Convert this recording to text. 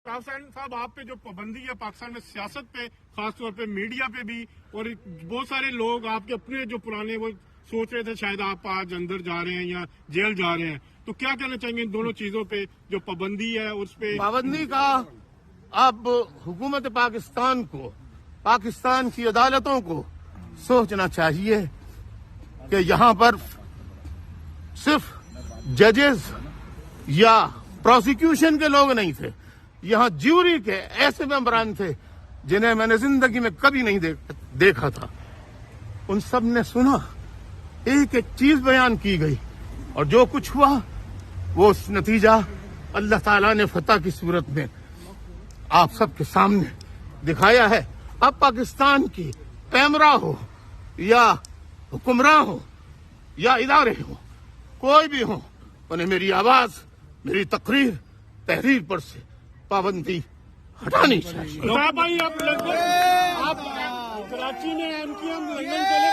حسین صاحب آپ پہ جو پابندی ہے پاکستان میں سیاست پہ، خاص طور پہ میڈیا پہ بھی، اور بہت سارے لوگ آپ کے اپنے جو پرانے وہ سوچ رہے تھے شاید آپ آج اندر جا رہے ہیں یا جیل جا رہے ہیں، تو کیا کہنا چاہیں گے ان دونوں چیزوں پہ جو پابندی ہے اس پہ؟ پابندی کا اب حکومت پاکستان کو، پاکستان کی عدالتوں کو سوچنا چاہیے کہ یہاں پر صرف ججز یا پروسیکیوشن کے لوگ نہیں تھے، یہاں جیوری کے ایسے ممبران تھے جنہیں میں نے زندگی میں کبھی نہیں دیکھا تھا. ان سب نے سنا، ایک ایک چیز بیان کی گئی، اور جو کچھ ہوا وہ نتیجہ اللہ تعالیٰ نے فتح کی صورت میں آپ سب کے سامنے دکھایا ہے. اب پاکستان کی پیمرا ہو یا حکمراں ہو یا ادارے ہو، کوئی بھی ہو، انہیں میری آواز، میری تقریر، تحریر پر سے پابندی ہٹانی چاہیے. آپ کراچی میں ان کی ہم لندن چلے